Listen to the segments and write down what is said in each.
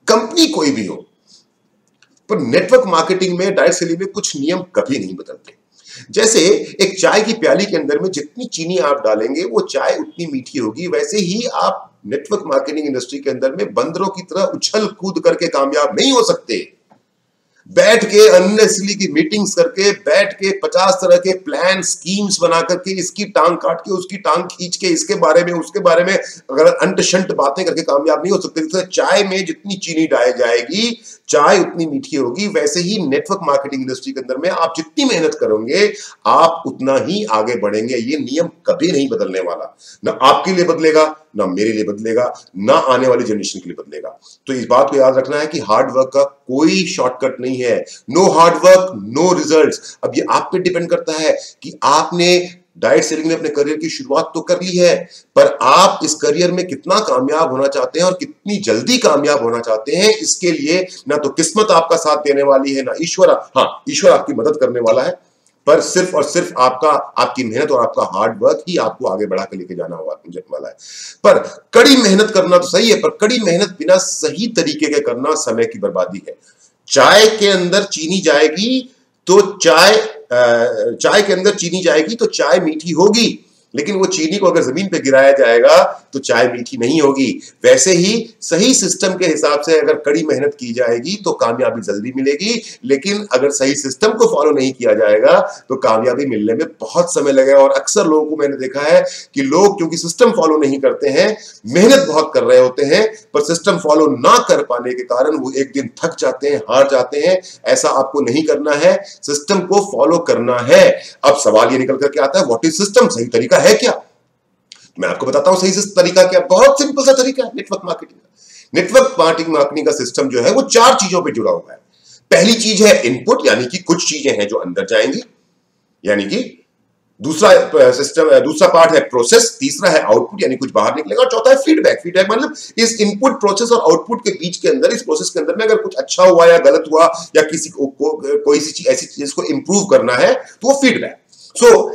Company कोई भी हो, पर नेटवर्क मार्केटिंग में, डायरेक्ट सेलिंग में कुछ नियम कभी नहीं बदलते। जैसे एक चाय की प्याली के अंदर में जितनी चीनी आप डालेंगे वो चाय उतनी मीठी होगी, वैसे ही आप नेटवर्क मार्केटिंग इंडस्ट्री के अंदर में बंदरों की तरह उछल कूद करके कामयाब नहीं हो सकते। बैठ के अननेसेसरी की मीटिंग्स करके, बैठ के 50 तरह के प्लान स्कीम्स बना करके, इसकी टांग काट के उसकी टांग खींच के, इसके बारे में उसके बारे में अगर अंट शंट बातें करके कामयाब नहीं हो सकते। तो चाय में जितनी चीनी डाली जाएगी चाय उतनी मीठी होगी, वैसे ही नेटवर्क मार्केटिंग इंडस्ट्री के अंदर में आप जितनी मेहनत करोगे आप उतना ही आगे बढ़ेंगे। ये नियम कभी नहीं बदलने वाला, ना आपके लिए बदलेगा, ना मेरे लिए बदलेगा, ना आने वाली जनरेशन के लिए बदलेगा। तो इस बात को याद रखना है कि हार्ड वर्क का कोई शॉर्टकट नहीं है। No hard work no results. अब ये आप पे डिपेंड करता है कि आपने डायरेक्ट सेलिंग में अपने करियर की शुरुआत तो कर ली है, पर आप इस करियर में कितना कामयाब होना चाहते हैं और कितनी जल्दी कामयाब होना चाहते हैं, इसके लिए ना तो किस्मत आपका साथ देने वाली है, ना ईश्वर। हाँ, ईश्वर आपकी मदद करने वाला है, पर सिर्फ और सिर्फ आपकी मेहनत और आपका हार्ड वर्क ही आपको आगे बढ़ा कर लेके जाना वाला है। पर कड़ी मेहनत करना तो सही है, पर कड़ी मेहनत बिना सही तरीके के करना समय की बर्बादी है। चाय के अंदर चीनी जाएगी तो चाय के अंदर चीनी जाएगी तो चाय मीठी होगी, लेकिन वो चीनी को अगर जमीन पे गिराया जाएगा तो चाय मीठी नहीं होगी। वैसे ही सही सिस्टम के हिसाब से अगर कड़ी मेहनत की जाएगी तो कामयाबी जल्दी मिलेगी, लेकिन अगर सही सिस्टम को फॉलो नहीं किया जाएगा तो कामयाबी मिलने में बहुत समय लगेगा। और अक्सर लोगों को मैंने देखा है कि लोग क्योंकि सिस्टम फॉलो नहीं करते हैं, मेहनत बहुत कर रहे होते हैं, पर सिस्टम फॉलो ना कर पाने के कारण वो एक दिन थक जाते हैं, हार जाते हैं। ऐसा आपको नहीं करना है, सिस्टम को फॉलो करना है। अब सवाल ये निकल करके आता है, व्हाट इज सिस्टम? सही तरीका है क्या? मैं आपको बताता हूं सही तरीका क्या। बहुत सिंपल सा तरीका है नेटवर्क मार्केटिंग का। नेटवर्क मार्केटिंग का सिस्टम जो है वो 4 चीजों पे जुड़ा हुआ है। पहली चीज है इनपुट, यानी कि कुछ चीजें हैं जो अंदर जाएंगी, यानी कि दूसरा पार्ट है प्रोसेस, तीसरा है आउटपुट यानी कुछ बाहर निकलेगा, और चौथा है फीडबैक। फीडबैक मतलब इस इनपुट, प्रोसेस और आउटपुट के बीच के अंदर, इस प्रोसेस के अंदर में अगर कुछ अच्छा हुआ या गलत हुआ या किसी को कोई सी ऐसी चीज को इंप्रूव करना है तो वो फीडबैक। सो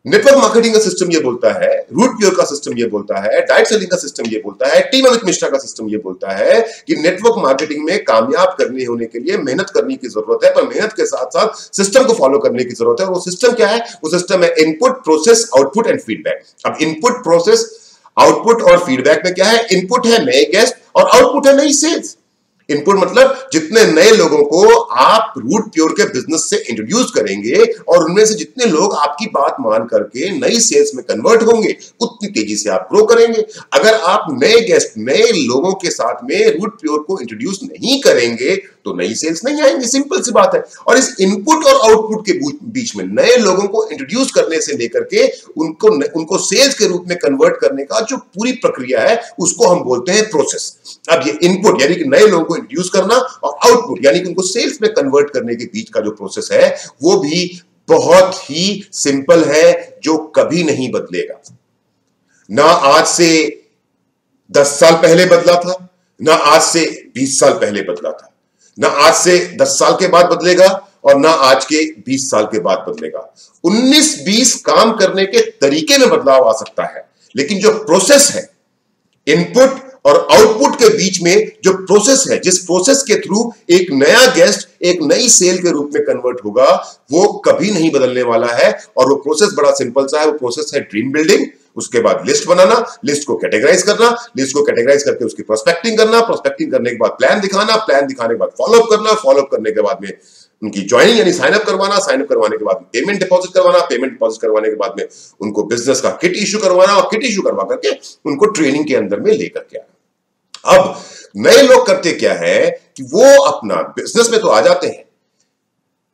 नेटवर्क मार्केटिंग का सिस्टम ये बोलता है, रूट प्योर का सिस्टम ये बोलता है, डायरेक्ट सेलिंग का सिस्टम ये बोलता है, टीम अमित मिश्रा का सिस्टम ये बोलता है कि नेटवर्क मार्केटिंग में कामयाब करने होने के लिए मेहनत करने की जरूरत है, पर मेहनत के साथ साथ सिस्टम को फॉलो करने की जरूरत है। और वो सिस्टम क्या है? वो सिस्टम है input, process, output and feedback. अब इनपुट, प्रोसेस, आउटपुट और फीडबैक में क्या है? इनपुट है नए गेस्ट और आउटपुट है नई सेल्स। इनपुट मतलब जितने नए लोगों को आप रूट प्योर के बिजनेस से इंट्रोड्यूस करेंगे और उनमें से जितने लोग आपकी बात मान करके नई सेल्स में कन्वर्ट होंगे, उतनी तेजी से आप ग्रो करेंगे। अगर आप नए गेस्ट, नए लोगों के साथ में रूट प्योर को इंट्रोड्यूस नहीं करेंगे तो नई सेल्स नहीं आएंगी। सिंपल सी बात है। और इस इनपुट और आउटपुट के बीच में नए लोगों को इंट्रोड्यूस करने से लेकर के उनको सेल्स के रूप में कन्वर्ट करने का जो पूरी प्रक्रिया है उसको हम बोलते हैं प्रोसेस। अब ये इनपुट यानी कि नए लोगों को इंट्रोड्यूस करना और आउटपुट यानी कि उनको सेल्स में कन्वर्ट करने के बीच का जो प्रोसेस है वो भी बहुत ही सिंपल है, जो कभी नहीं बदलेगा। ना आज से 10 साल पहले बदला था, ना आज से 20 साल पहले बदला था, ना आज से 10 साल के बाद बदलेगा और ना आज के 20 साल के बाद बदलेगा। 19-20 काम करने के तरीके में बदलाव आ सकता है, लेकिन जो प्रोसेस है, इनपुट और आउटपुट के बीच में जो प्रोसेस है, जिस प्रोसेस के थ्रू एक नया गेस्ट एक नई सेल के रूप में कन्वर्ट होगा, वो कभी नहीं बदलने वाला है। और वो प्रोसेस बड़ा सिंपल सा है। वो प्रोसेस है ड्रीम बिल्डिंग, उसके बाद लिस्ट बनाना, लिस्ट को कैटेगराइज करना, लिस्ट को कैटेगराइज करके उसकी प्रोस्पेक्टिंग करना, प्रोस्पेक्टिंग करने के बाद प्लान दिखाना, प्लान दिखाने के बाद फॉलोअप करना, फॉलोअप करने के बाद में उनकी ज्वाइनिंग यानी साइन अप करवाना, साइन अप करवाने के बाद पेमेंट डिपॉजिट करवाना, पेमेंट डिपॉजिट करवाने के बाद में उनको बिजनेस का किट इशू करवाना और किट इशू करवा करके उनको ट्रेनिंग के अंदर में लेकर के आना। अब नए लोग करते क्या है कि वो अपना बिजनेस में तो आ जाते हैं,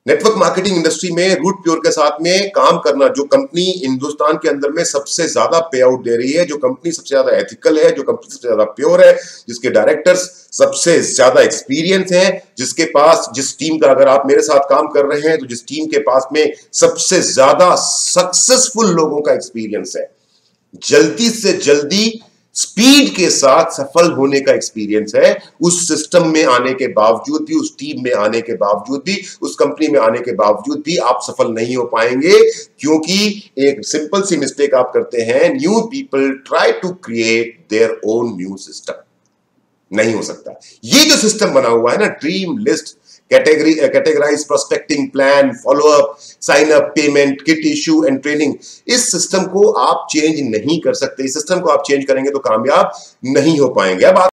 नेटवर्क मार्केटिंग इंडस्ट्री में रूट प्योर के साथ में काम करना, जो कंपनी हिंदुस्तान के अंदर में सबसे ज्यादा पे आउट दे रही है, जो कंपनी सबसे ज्यादा एथिकल है, जो कंपनी सबसे ज्यादा प्योर है, जिसके डायरेक्टर्स सबसे ज्यादा एक्सपीरियंस है, जिसके पास, जिस टीम का अगर आप मेरे साथ काम कर रहे हैं तो जिस टीम के पास में सबसे ज्यादा सक्सेसफुल लोगों का एक्सपीरियंस है, जल्दी से जल्दी स्पीड के साथ सफल होने का एक्सपीरियंस है, उस सिस्टम में आने के बावजूद भी, उस टीम में आने के बावजूद भी, उस कंपनी में आने के बावजूद भी आप सफल नहीं हो पाएंगे, क्योंकि एक सिंपल सी मिस्टेक आप करते हैं। New people try to create their own new system. नहीं हो सकता। ये जो सिस्टम बना हुआ है ना, dream list, categorize, prospecting plan, follow up, sign up, payment, kit issue and training, इस सिस्टम को आप चेंज नहीं कर सकते। इस सिस्टम को आप चेंज करेंगे तो कामयाब नहीं हो पाएंगे। अब